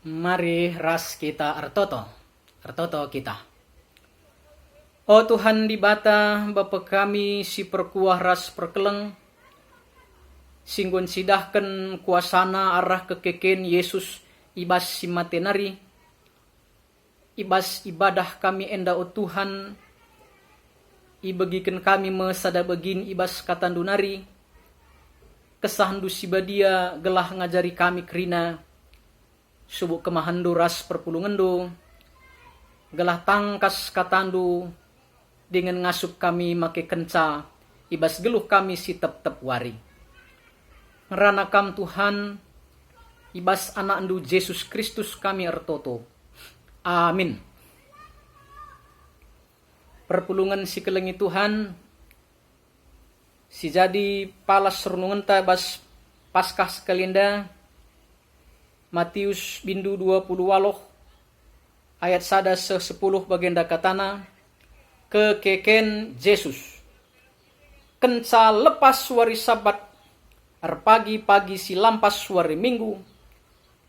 Mari ras kita artoto kita. O Tuhan di bata Bapa kami si perkuah ras perkeleng, singgun sidahkan kuasana arah kekeken Yesus ibas si matenari, ibas ibadah kami enda o Tuhan, ibagikan kami mesada begin ibas katandunari, kesahandu si badia gelah ngajari kami kerina, subuk kemahandu ras perpulungandu, gelah tangkas katandu, dengan ngasup kami make kenca, ibas geluh kami si tep-tep wari. Ngeranakam Tuhan, ibas anak andu Yesus Kristus kami ertoto. Amin. Perpulungan si kelengi Tuhan, si jadi palas renungan ta bas Paskah sekalianda, Matius bindu 20 waloh, ayat sada 10 bagenda katana, kekeken Yesus. Kenca lepas wari sabat, pagi-pagi si lampas wari minggu,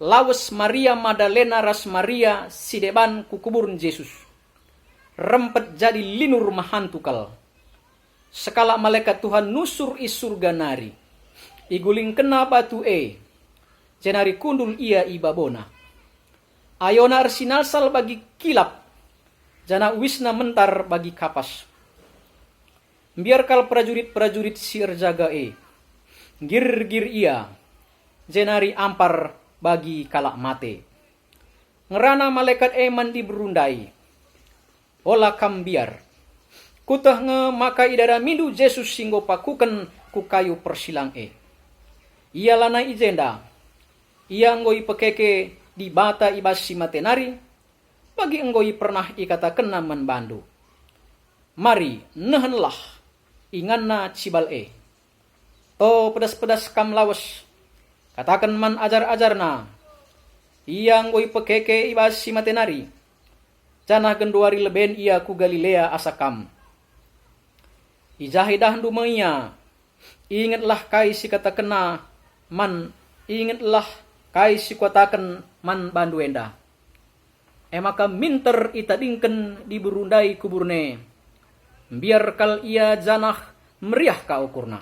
lawas Maria Madalena ras Maria si deban kukuburun Yesus. Rempet jadi linur mahantukal. Sekala malaikat Tuhan nusur isurga nari. Iguling kena batu jenari kundul ia ibabona. Ayona arsinalsal bagi kilap, jana wisna mentar bagi kapas. Biarkal prajurit-prajurit sir jaga gir-gir ia, jenari ampar bagi kalak mate. Ngerana malaikat mandi berundai, ola kambiar. Kutah nge maka idara mindu Yesus singgo pakuken ku kayu persilang Ia lana ijenda, ia ngoi pekeke di bata ibas si matenari, bagi enggoi pernah ikata kena menbandu. Mari nehenlah inganna cibal To pedas-pedas kam lawas, katakan man ajar-ajarna, ia ngoi pekeke ibas si matenari, janah genduari leben ia ku Galilea asakam. Ijahidah dumaya, ingatlah kai si kata kena man, ingatlah kai si katakan man bandu enda. Maka minter itadingken diberundai kuburne, biar kal ia janah meriah ka ukurna.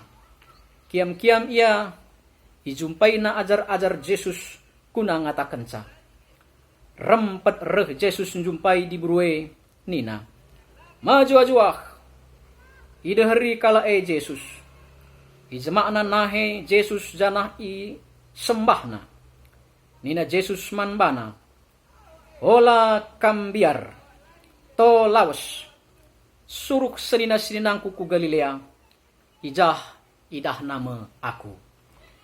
Kiam-kiam ia ijumpai na ajar-ajar Yesus kuna ngatakan ca. Rempet reh Yesus njumpai di berue nina. Maju ajuah. Ide hari kala Yesus. Ijemakna nahe Yesus janah i sembahna. Nina Yesus manbana. Ola kambiar. To lawas. Suruk senina-seninang kuku Galilea. Idah nama aku.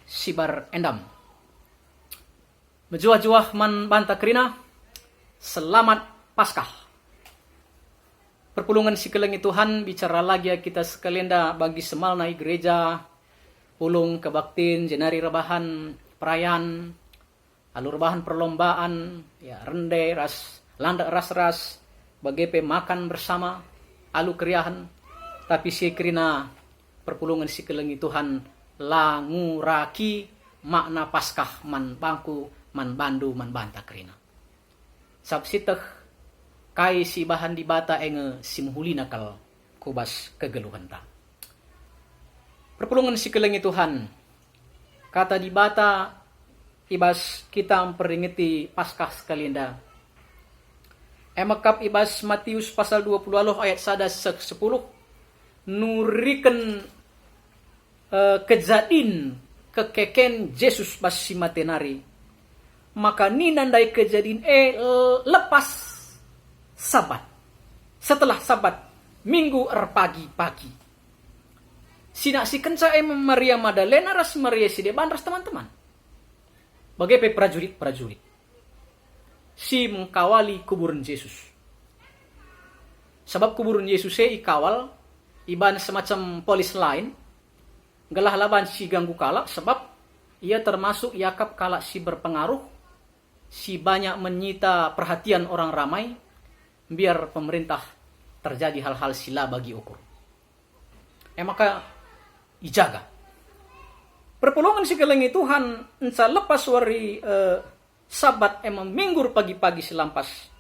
Sibar endam. Mejuah-juah man banta kerina. Selamat Paskah. Perpulungan si kelengi Tuhan bicara lagi kita sekalian bagi semal naik gereja. Pulung kebaktin, jenari rebahan perayaan. Alur bahan perlombaan. Ya rende, landak ras-ras. Bagepe makan bersama. Alu keriahan. Tapi si kerina perpulungan si kelengi Tuhan languraki makna Paskah man bangku man bandu man banta kerina. Sabsiteh kai si bahan di bata simhulina kal kubas kegeluhan ta. Perpulungan si kelengi Tuhan kata di bata ibas kita memperingati Paskah sekalianda. Emakap ibas Matius pasal 20 ayat 10 nuriken kejadin kekeken Yesus bas si matenari. Maka ninandai kejadian lepas sabat. Setelah sabat minggu pagi-pagi. Sinak si kenca Maria Madalena ras Maria si deban ras teman-teman. Bagai prajurit-prajurit. Si mengkawali kuburan Yesus. Sebab kuburan Yesus ikawal iban semacam polis lain. Gelah laban si ganggu kalak sebab ia termasuk yakap kalak si berpengaruh. Si banyak menyita perhatian orang ramai. Biar pemerintah terjadi hal-hal sila bagi ukur. Maka ijaga. Perpulungan si kelengi Tuhan ensa lepas wari Sabat emang minggur pagi-pagi selampas.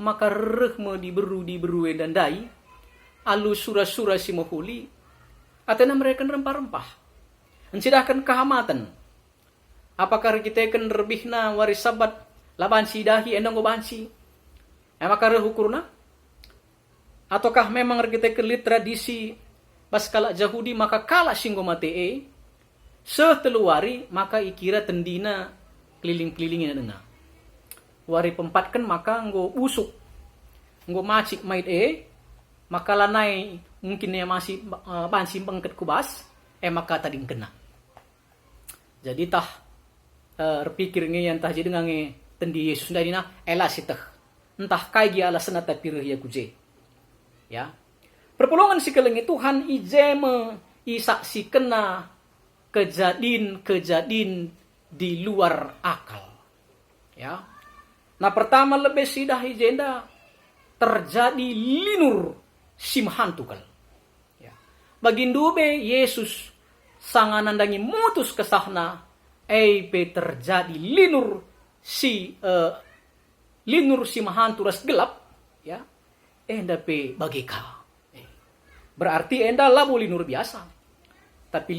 Maka rehme diberu dan alu sura-sura si mohuli. Atena mereka rempah-rempah. Encidahkan kehamatan. Apakah kita akan rebihna waris sabat labansi dahi endang gobansi? Maka rehukurna? Ataukah memang kita kelit tradisi pas kala Yahudi maka kala singgo matee seteluari maka ikira tendina keliling-kelilingin dengar. Wari pempatkan maka nggo usuk. Nggo macik mait maka lanai mungkin ya masih bansi pengket kubas maka tadi kena. Jadi tah repikir yang tah jadi ngange tendi Yesus dadina elas itah. Entah kai gi alasan tapi ya kuje. Ya. Perpulungan si kelengi Tuhan ijeme isaksi kena kejadin di luar akal. Ya. Nah pertama lebih sidah ijenda terjadi linur simhantukal. Ya. Bagindube Yesus sanganandangi mutus kesahna terjadi linur simhanturas gelap ya. Endape bagika. Berarti enda labu linur biasa. Tapi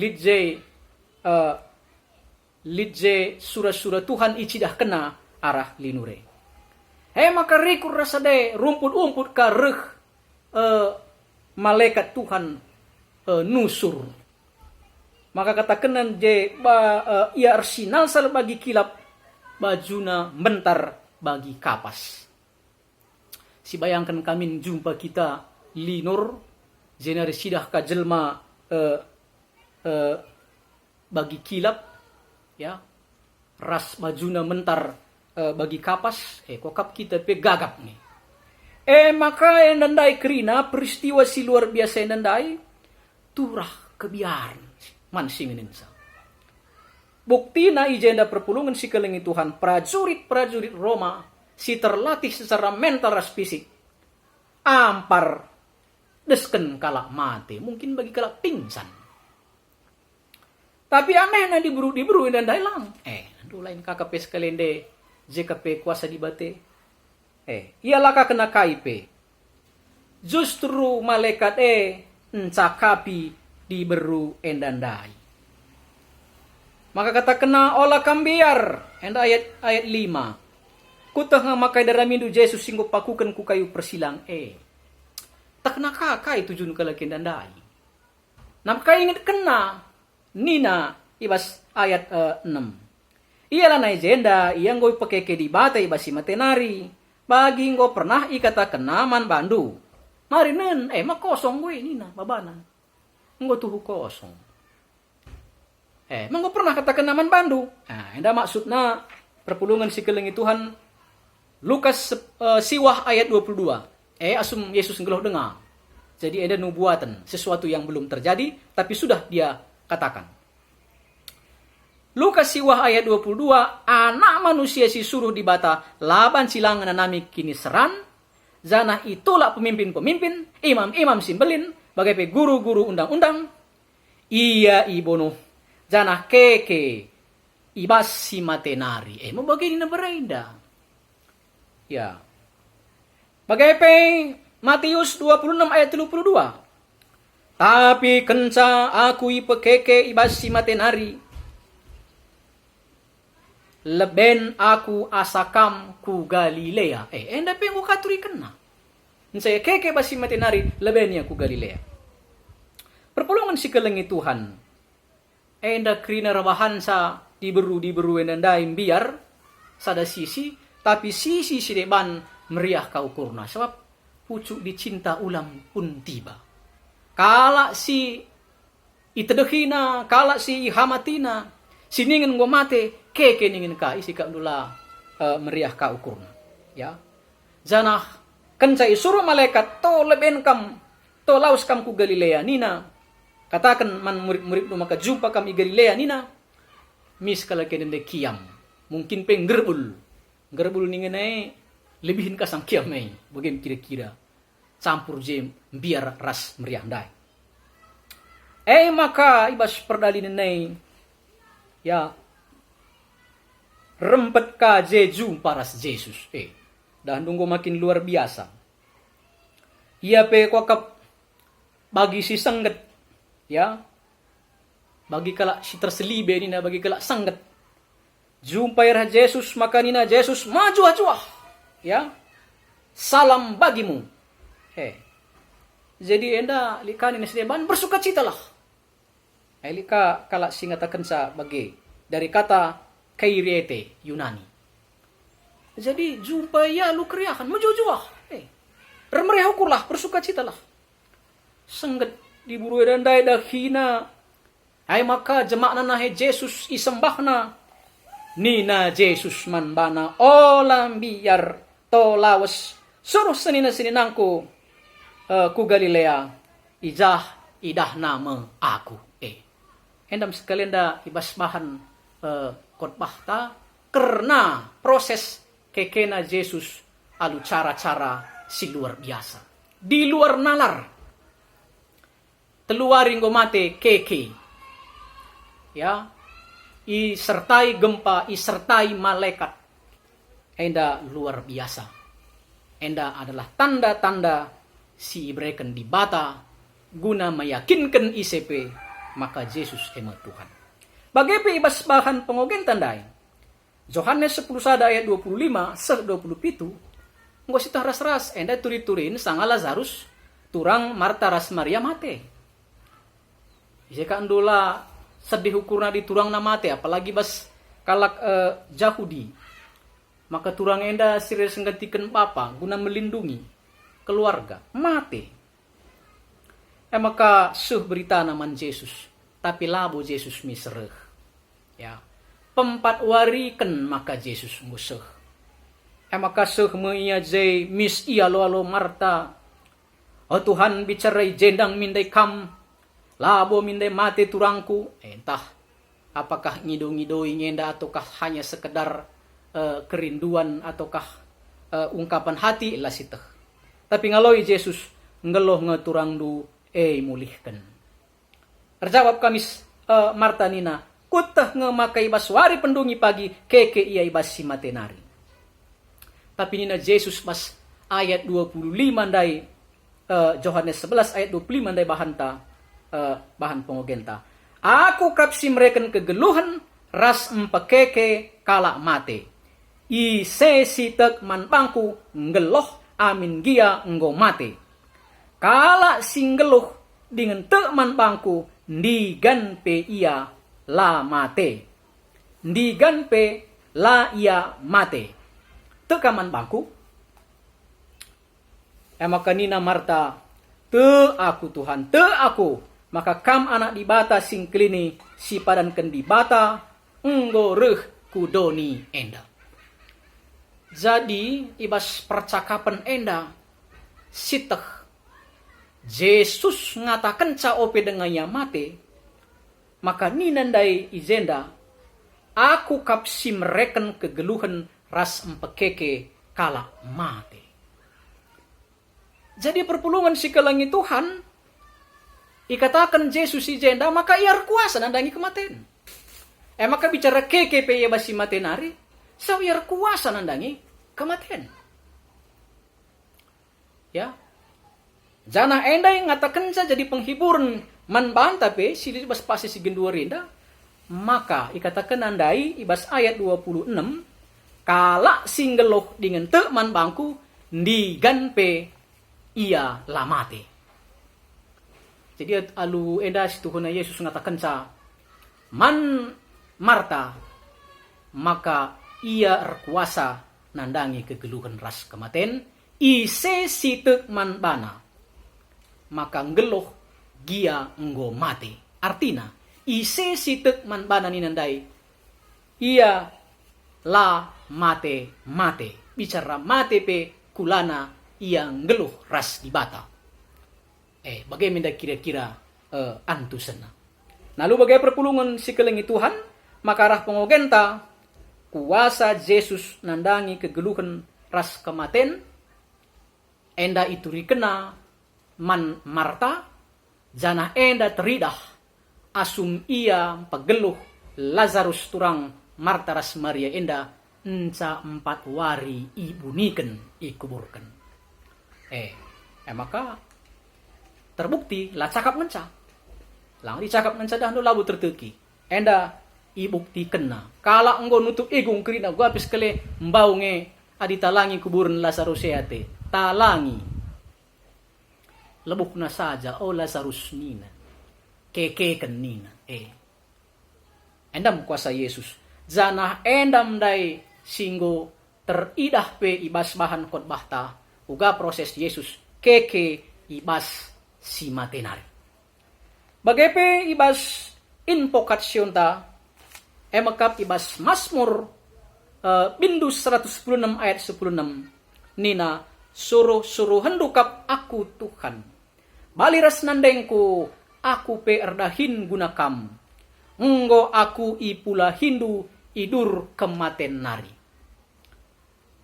lidje surah-surah Tuhan icidah kena arah linure. Maka rikur rasa de rumput-umput kareh malaikat Tuhan nusur. Maka katakenan ia arsinal sal bagi kilap bajuna mentar bagi kapas. Si bayangkan kami jumpa kita linur jenari sidah ka jelma bagi kilap ya ras bajuna mentar bagi kapas kokap kita pe gagap nih. Maka endandai kerina peristiwa si luar biasa endandai turah kebiaran man singinin sa. Bukti na ijenda perpulungan si kelengi Tuhan prajurit Roma si terlatih secara mental ras fisik ampar desken kalak mati mungkin bagi kalak pingsan. Tapi aneh na diburu dan dailang. Lain KKP sekalende JKP kuasa dibate. Ialah kena KIP. Justru malaikat encakapi diberu endandai. Maka kata kena olah kambiar enda ayat 5. Kutah ngamakai daramindu Yesus singgo pakukan ku kayu persilang tak kena kakai tujun kalakin dandai. Namka ingat kena nina ibas ayat 6. Ialah na jenda yang goi pakeke di bata ibasi matenari bagi ngo pernah ikata kenaman bandu. Marinen mak kosong gue nina babana. Ngo tuhu kosong. Manggo pernah kata kenaman bandu. Enda maksudna perpulungan si kelengi Tuhan Lukas siwah ayat 22. Asum Yesus ngeloh dengar. Jadi ada nubuatan, sesuatu yang belum terjadi tapi sudah dia katakan. Lukas siwah ayat 22, anak manusia si suruh di bata laban silangan nami kini seran. Zanah itulah pemimpin-pemimpin, imam-imam simbelin, bagai guru-guru undang-undang. Iya ibono, zanah keke, ibas si matenari. Mau begini na berenda. Ya. Bagai Matius 26 ayat 32. Tapi kenca aku ipekeke ibasi matenari. Leben aku asakam ku Galilea. Enda pe mo katuri kena. Saya keke basi matenari lebenya ku Galilea. Perpulungan si kelengi Tuhan. Enda krina rabahan sa diberu endandaim biar sada sisi tapi sisi si deban meriah kau kurna sebab pucuk dicinta ulam pun tiba. Kala si itedehina, kala si hamatina, siningin ngomate, keke ningin ka isi ka dula meriah kau kurna. Ya. Zanah kencai suruh malaikat to leben kam, to laus kam ku Galilea nina. Katakan man murid-murid maka jumpa kami Galilea nina. Mis kala kenende kiam. Mungkin peng gerbul ningin lebihin kasang kiam bagaimana kira-kira campur jem biar ras meriah dai. Maka ibas perdalin ya rempet ka jeju paras Jesus. Dah nunggu makin luar biasa. Ia pe kokap bagi si sengget, ya. Bagi kala si terselibe nina bagi kala sengget. Jumpai rah Jesus maka nina Jesus maju acuah, ya. Salam bagimu. Jadi enda likani nasdeban bersukacitalah. Lika kala singatakan sa bagi dari kata kairiete Yunani. Jadi jumpa ya lu kriakan mejujuah. Remeriah ukurlah bersukacitalah. Sengget diburu dan dai dahina. Ay maka jemakna nahe Jesus isembahna. Nina Jesus man bana olam biar tolawes suruh senina sininangku ku Galilea idah nama aku. Endam sekalian da ibasmahan khotbah ta karena proses kekena Jesus alu cara-cara si luar biasa. Di luar nalar. Teluaring mate keke. Ya. Isertai gempa, isertai malaikat. Enda luar biasa. Enda adalah tanda-tanda si ibreken di bata guna meyakinkan ICP maka Yesus ema Tuhan. Bagaimana ibas bahan pengogen tandai? Yohanes 10 ayat 25 seh 27 nggo sita ras-ras enda turi-turin sanga Lazarus turang Marta ras Maria mate. Jika andula sedih ukurna di turang na mate apalagi bas kalak Yahudi. Maka turang enda sire senggatikan papa guna melindungi keluarga mate. Maka suh berita naman Yesus. Tapi labo Yesus misereh. Ya. Pempat wariken maka Yesus ngusuh. Maka suh mengiajai mis ia lo Marta. Oh Tuhan bicarai jendang mindai kam. Labo mindai mate turangku. Entah apakah ngidoi-ngidoi ngenda ataukah hanya sekedar kerinduan ataukah ungkapan hati ilah siteh. Tapi ngaloi Yesus ngeloh ngeturang du mulihkan. Terjawab kamis Marta nina, kutah ngemakai baswari pendungi pagi keke iya ibas si matenari. Tapi nina Yesus bas ayat 25 ndai Yohanes 11 ayat 25 ndai bahan pengogenta. Aku kapsi mereken kegeluhan ras empekeke kala mate. I sesitek man bangku ngeloh amin gia nggo mate. Kala singgeluh dengan teman bangku ndigan pe ia la mate. Ndigan pe la ia mate. Tekaman bangku. Maka nina Marta, te aku Tuhan, te aku. Maka kam anak di bata sing kelini si padankan di bata enggo reh kudoni enda. Jadi ibas percakapan enda siteh Yesus ngatakan ca ope dengan ya mate, maka ninandai izenda, aku kapsi mereken kegeluhan ras empekeke kala mate. Jadi perpulungan si kelangi Tuhan, ikatakan Yesus izenda, maka ia kuasa nandangi kematian. Maka bicara keke pe ya basi matenari, so ia kuasa nandangi kematian. Ya. Jana enda yang ngatakan saja jadi penghiburan man bahan tapi sili ibas pasti si gendua rinda. Maka ikatakan andai ibas ayat 26 kala singgeloh dengan te man bangku ndigan pe ia lamate. Jadi alu enda situhuna Yesus ngatakan sa man Marta maka ia erkuasa nandangi kegeluhan ras kematen ise sitek man bana. Maka ngeloh gia nggo mate. Artina, ise sitek man bana ninandai. Ia la mate mate. Bicara mate pe kulana ia ngeluh ras di bata. Bagaimana kira-kira antusena. Lalu bagai perpulungan si kelengi Tuhan, maka arah pengogenta kuasa Yesus nandangi kegeluhan ras kematen. Enda itu rikena man Marta, jana enda teridah, asum ia pegeluh Lazarus turang Marta ras Maria enda enca 4 wari ibuniken ikuburken. Maka terbukti lah cakap ngenca. Lang dicakap ngenca dah labu terteki. Enda ibuktiken na. Kala enggo nutup igung kerina gua apis kele mbaunge adi talangi kuburan Lazarus seate. Talangi. Lebukna saja Lazarus nina. Kekeken nina. Endam kuasa Yesus. Zanah endam dai singgo teridah pe ibas bahan khotbah ta. Uga proses Yesus keke ibas si matenari. Bagepe ibas invocation ta emakap ibas Mazmur bindu 116 ayat 16 nina suruh hendukap aku Tuhan baliras nandengku aku pe erdahin gunakam enggo aku ipula hindu idur kematen nari.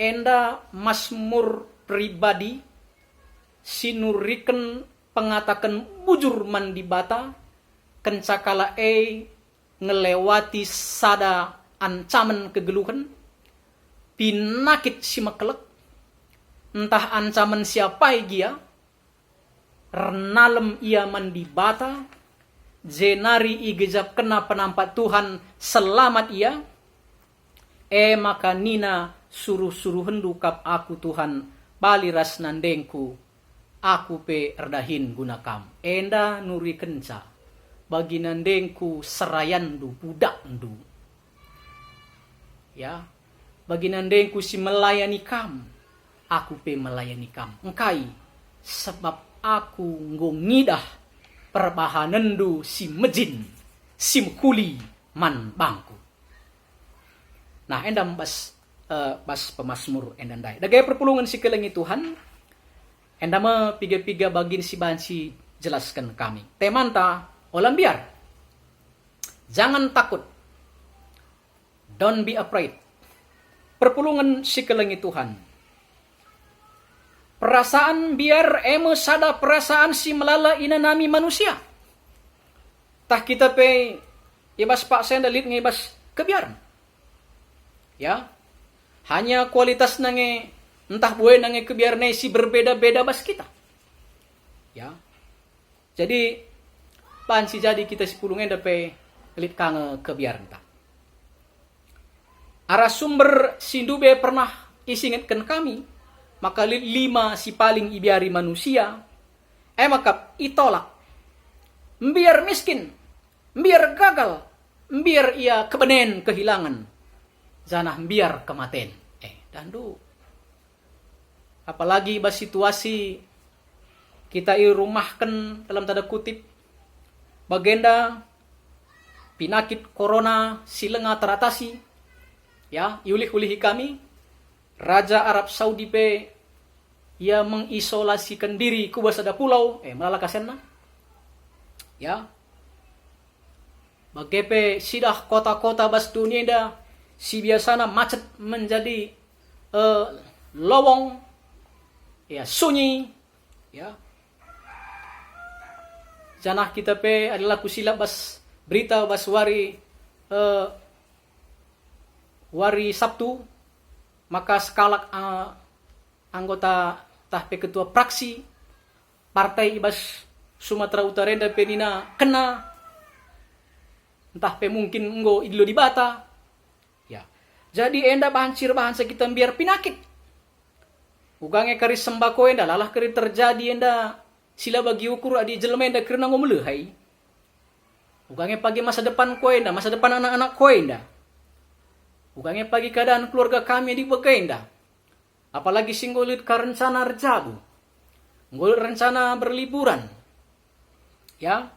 Enda Mazmur pribadi sinuriken pengatakan bujur mandibata kencakala ngelewati sada ancaman kegeluhan pinakit si mekelek entah ancaman siapa gia renalem ia mandibata jenari igejap kena penampak Tuhan selamat ia maka nina suruh hendukap aku Tuhan baliras nandengku aku pe erdahin gunakam enda nuri kenca bagi nandengku serayandu budak ndu ya bagi nandengku si melayani kam aku pe melayani kam engkai sebab aku ngongidah perbahanendu si mejin sim kuli man bangku. Nah endam bas pemazmur endandai. Dagai perpulungan si kelengi Tuhan. Endama piga-piga bagin si bansi jelaskan kami. Temanta olam biar. Jangan takut. Don't be afraid. Perpulungan si kelengi Tuhan. Perasaan biar sada perasaan si melala inanami manusia. Tah kita pe ibas pak sendalit ngibas kebiaran. Ya, hanya kualitas nange entah buai nange kebiarne si berbeda-beda bas kita. Ya, jadi pansi jadi kita sepulungnya dape kelit kange kebiaran ta. Arah sumber sindube pernah isingatkan kami, maka 5 si paling ibiari manusia, makap itolak, biar miskin, biar gagal, biar ia kebenen kehilangan. Zanah biar kematen. Dandu. Apalagi bas situasi kita irumahkan dalam tanda kutip bagenda pinakit corona silenga teratasi. Ya, iulih-ulihi kami Raja Arab Saudi pe ia mengisolasikan diri ku basada pulau melala kasenna. Ya. Bagepe sidah kota-kota bas dunia dah si biasana macet menjadi lowong ya sunyi ya janah kita pe adalah kusila bas berita bas wari Sabtu maka sekalak anggota tahpe ketua praksi partai ibas Sumatera Utara enda penina kena entah pe mungkin enggo idlo di bata. Jadi enda bahancir kita biar pinakit. Ugange kari sembako enda lalah kari terjadi enda sila bagi ukur adi jelema enda kerana ngomulehai. Ugange pagi masa depan ko enda, masa depan anak-anak ko enda. Ugange pagi keadaan keluarga kami di bagai enda. Apalagi singgolit ka rencana rejabu. Nggolit rencana berliburan. Ya.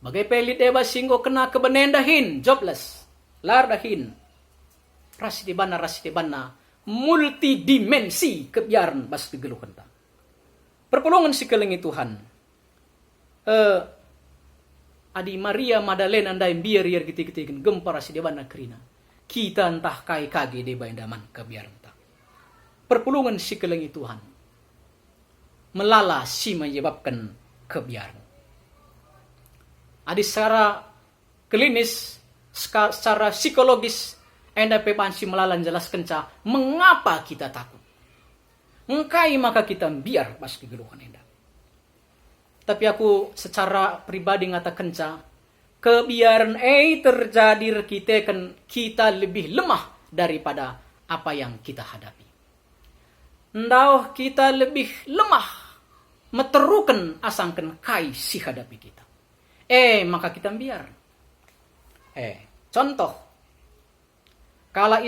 Bagai pelit eba singgo kena kebenendahin, jobless. Lardahin. Rasi di bana multidimensi kebiaran bas kegeluhan ta. Perpulungan si kelengi Tuhan. Adi Maria Magdalena andai biar giti-giti gempa rasi di bana kerina. Kita entah kai kage de baindaman kebiaran ta. Perpulungan si kelengi Tuhan. Melala si menyebabkan kebiaran. Adi secara klinis secara psikologis, enda pepansi melalan jelaskan mengapa kita takut. Engkai maka kita biar pas kegeluhan enda. Tapi aku secara pribadi ngatakan kebiaran terjadi kita lebih lemah daripada apa yang kita hadapi. Ndauh kita lebih lemah meterukan asangkan kai si hadapi kita. Maka kita biar. Contoh. Kala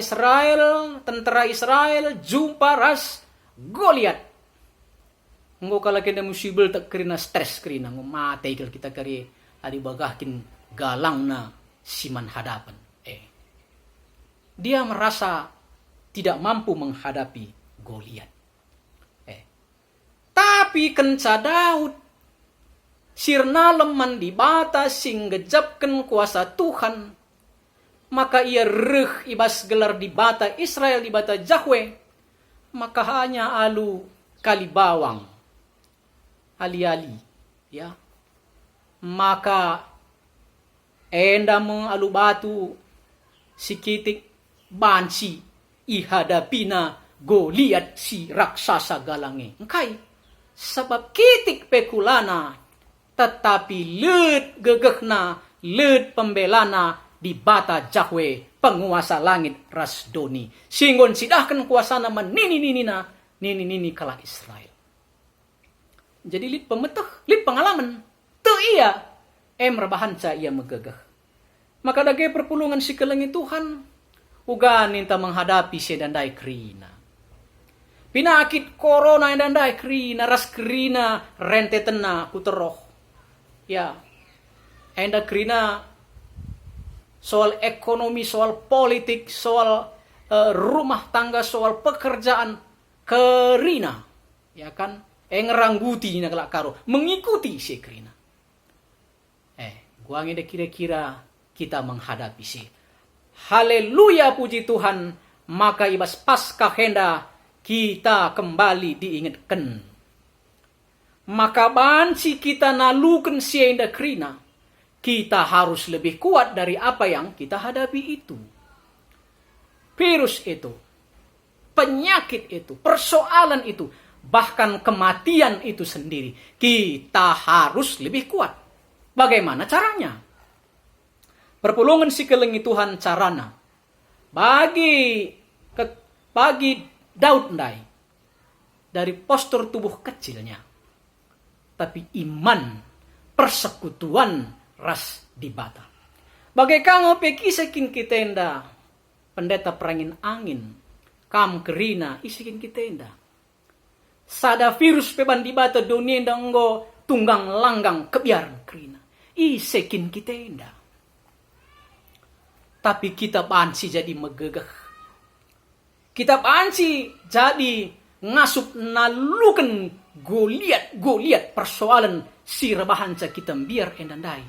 tentara Israel jumpa ras Goliat. Ngo kala kena musibel tak kerina stres kerina ngo mate kalau kita kari adi bagahkin galang na siman hadapan. Dia merasa tidak mampu menghadapi Goliat. Tapi kenca Daud sirna leman di bata sing gejapkan kuasa Tuhan, maka ia ibas gelar di bata Israel di bata Yahweh, maka hanya alu kali bawang ali-ali, ya. Maka enda mengalu batu sikitik bansi ihadapina Goliat si raksasa galange. Engkai sebab kitik pekulana tetapi lut gegehna lut pembelana di bata Yahweh penguasa langit rasdoni. Singgon sidahkan kuasana nini kala Israel. Jadi lid pemeteh, lid pengalaman. Iya, rebahan ia megegeh. Maka dage perpulungan si kelengi Tuhan, uga ninta menghadapi si dandai krina. Pinakit corona yang dandai krina, ras krina, rentetena kuteroh. Ya, enda krina soal ekonomi, soal politik, soal rumah tangga, soal pekerjaan, kerina. Ya kan? Ngerangguti na kalak karo mengikuti si krina. Gua ngide kira-kira kita menghadapi si. Haleluya puji Tuhan, maka ibas pasca henda kita kembali diingatkan. Maka bansi kita nalukan si enda krina, kita harus lebih kuat dari apa yang kita hadapi itu. Virus itu, penyakit itu, persoalan itu, bahkan kematian itu sendiri, kita harus lebih kuat. Bagaimana caranya? Perpulungan si kelengi Tuhan carana. Bagi Daud ndai, dari postur tubuh kecilnya, tapi iman, persekutuan ras di bata. Bagai kang pekisekin kitenda, pendeta perangin angin, kam kerina isikin kitenda. Sada virus peban di bata dunia ndanggo tunggang langgang kebiaran krina. Isekin kita indah. Tapi kita bansi jadi megegeh. Kita bansi jadi ngasup nalukan Goliat persoalan si rebahan kita biar endandai.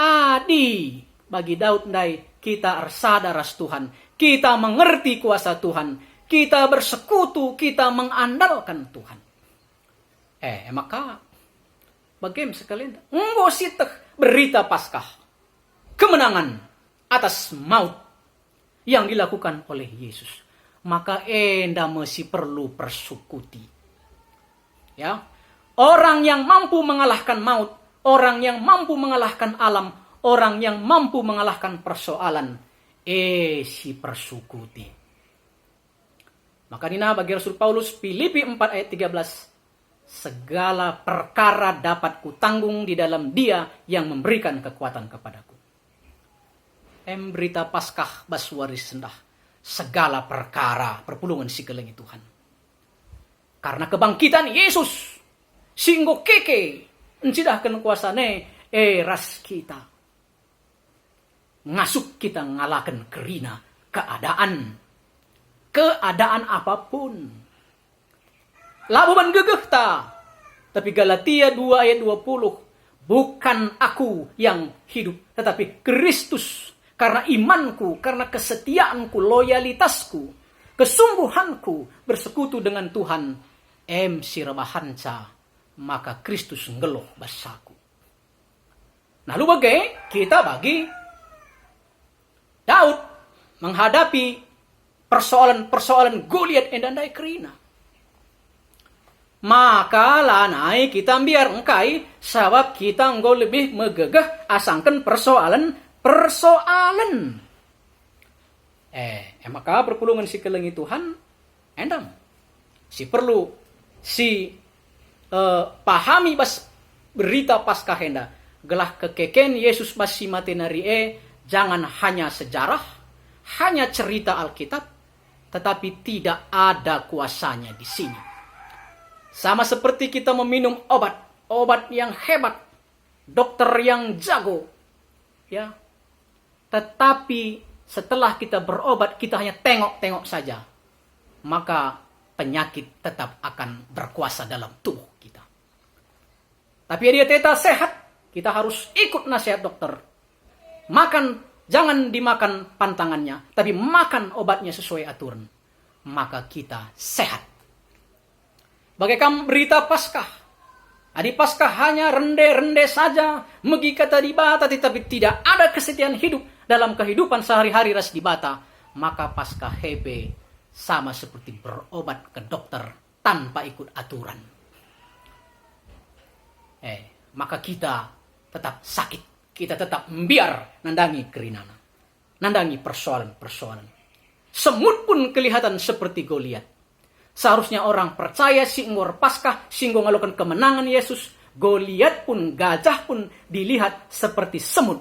Adi bagi Daud ndai kita sadar ras Tuhan. Kita mengerti kuasa Tuhan. Kita bersekutu, kita mengandalkan Tuhan. Maka bagaimana sekalian? Ngositeh berita Paskah. Kemenangan atas maut yang dilakukan oleh Yesus. Maka enda masih perlu persekuti. Ya. Orang yang mampu mengalahkan maut, orang yang mampu mengalahkan alam, orang yang mampu mengalahkan persoalan, si persekuti. Maka nina bagi Rasul Paulus Filipi 4 ayat 13, segala perkara dapat kutanggung di dalam Dia yang memberikan kekuatan kepadaku. Berita Paskah baswaris sendah, segala perkara perpulungan si kelengi Tuhan. Karena kebangkitan Yesus, singgo keke, encidahkan kuasane, ras kita. Ngasuk kita ngalakan kerina keadaan apapun. Labuban gegeh ta. Tapi Galatia 2 ayat 20. Bukan aku yang hidup, tetapi Kristus. Karena imanku, karena kesetiaanku, loyalitasku, kesungguhanku bersekutu dengan Tuhan. Sirabahanca, maka Kristus ngeloh basaku. Nah lu kita bagi Daud menghadapi persoalan-persoalan Goliat endandai kerina. Maka lanai kita biar engkai sebab kita engkau lebih megegeh asangkan persoalan. Maka perpulungan si kelengi Tuhan endam. Si perlu pahami bas berita Paskah henda. Gelah kekeken Yesus basi matenari jangan hanya sejarah, hanya cerita Alkitab, tetapi tidak ada kuasanya di sini. Sama seperti kita meminum obat yang hebat, dokter yang jago, ya. Tetapi setelah kita berobat, kita hanya tengok-tengok saja, maka penyakit tetap akan berkuasa dalam tubuh kita. Tapi dia tetap sehat, kita harus ikut nasihat dokter. Makan, jangan dimakan pantangannya, tapi makan obatnya sesuai aturan. Maka kita sehat. Bagaikan berita Paskah. Adi Paskah hanya rende-rende saja, megi kata di bata, tetapi tidak ada kesetiaan hidup dalam kehidupan sehari-hari ras di bata. Maka Paskah hebe sama seperti berobat ke dokter tanpa ikut aturan. Maka kita tetap sakit, kita tetap membiar nandangi kerinana, nandangi persoalan-persoalan. Semut pun kelihatan seperti Goliat. Seharusnya orang percaya singgor Paskah, singgor ngelakukan kemenangan Yesus. Goliat pun, gajah pun dilihat seperti semut.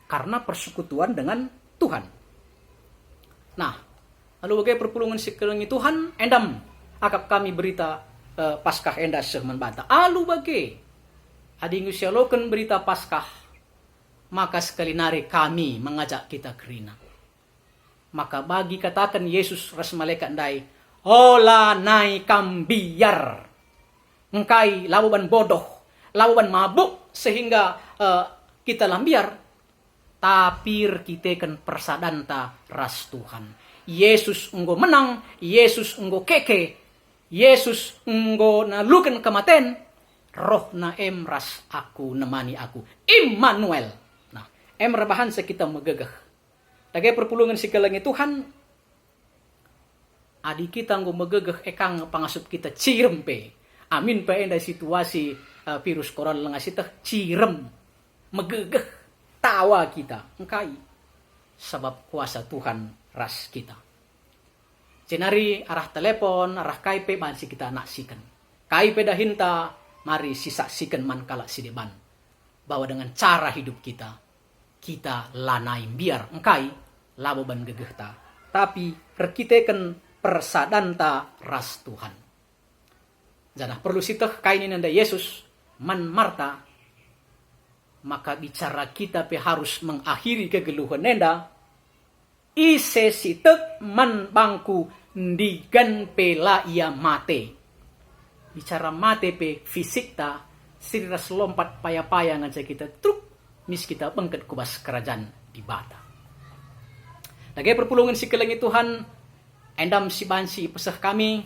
Karena persekutuan dengan Tuhan. Nah, lalu bagaimana perpulungan sekelengi Tuhan? Endam, akap kami berita Paskah enda sehman banta. Alu bagaimana? Adingu sialokan berita Paskah. Maka sekali nari kami mengajak kita kerina. Maka bagi katakan Yesus ras malaikat dai, ola nai kambiar. Engkai labuban bodoh, labuban mabuk sehingga kita lambiar. Tapir kita kan persadanta ras Tuhan. Yesus enggo menang, Yesus enggo keke, Yesus enggo nalukan kematen, roh na ras aku nemani aku. Immanuel. Nah, rebahan sekita megegeh. Lagi perpulungan si kelengi Tuhan, adi kita nggo megegeh ekang pangasup kita cirem pe. Amin pe enda situasi virus corona lengasitah cirem megegeh tawa kita engkai sebab kuasa Tuhan ras kita. Cenari arah telepon, arah kaipe masih kita naksikan. Kaipe dahinta mari sisaksikan man kala sideban bahwa dengan cara hidup kita lanai biar engkai laboban gegehta. Tapi perkiteken persadanta ras Tuhan. Janah perlu siteh kainin anda Yesus man Marta. Maka bicara kita pe harus mengakhiri kegeluhan nenda. Ise sitek man bangku ndigan pela ia mate. Bicara mate pe fisik ta siriras lompat paya-paya ngaja kita truk mis kita bengket kubas kerajaan di bata. Lagi perpulungan si kelengi Tuhan endam si bansi pesah kami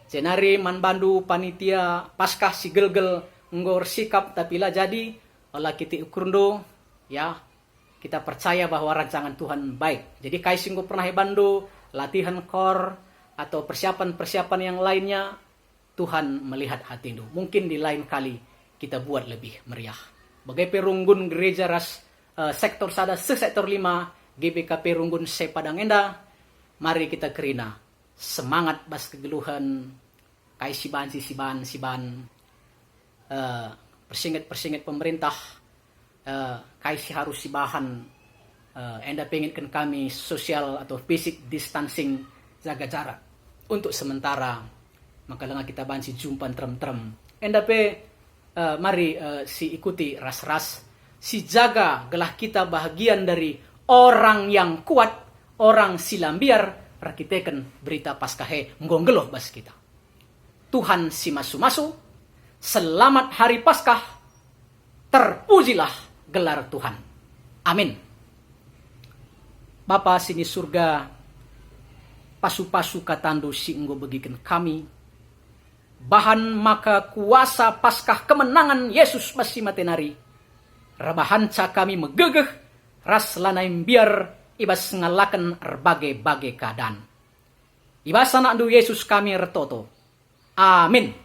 jenari man bandu panitia Paskah si gelgel nggor sikap tapi lah jadi olah kita ukurndo ya kita percaya bahwa rancangan Tuhan baik. Jadi kai singgo pernah bandu latihan kor atau persiapan-persiapan yang lainnya Tuhan melihat hati itu. Mungkin di lain kali kita buat lebih meriah. Bagai perunggun gereja ras sektor sada sektor 5 GBKP Runggun Se Padang Enda. Mari kita kerina semangat bas kegeluhan kai siban persingit pemerintah kai si harus si bahan enda pengenkan kami sosial atau basic distancing jaga jarak untuk sementara maka lenga kita bansi jumpan trem enda mari si ikuti ras si jaga gelah kita bahagian dari orang yang kuat orang silambiar rakiteken berita Paskahe nggonggeloh bas kita Tuhan si masu selamat hari Paskah terpujilah gelar Tuhan amin. Bapa sini surga pasu-pasu katando si enggo bagikan kami bahan maka kuasa Paskah kemenangan Yesus masih matenari rabahanca kami megegeh ras lanai biar ibas ngalakan berbagai-bagai keadaan. Ibas anak du Yesus kami retoto. Amin.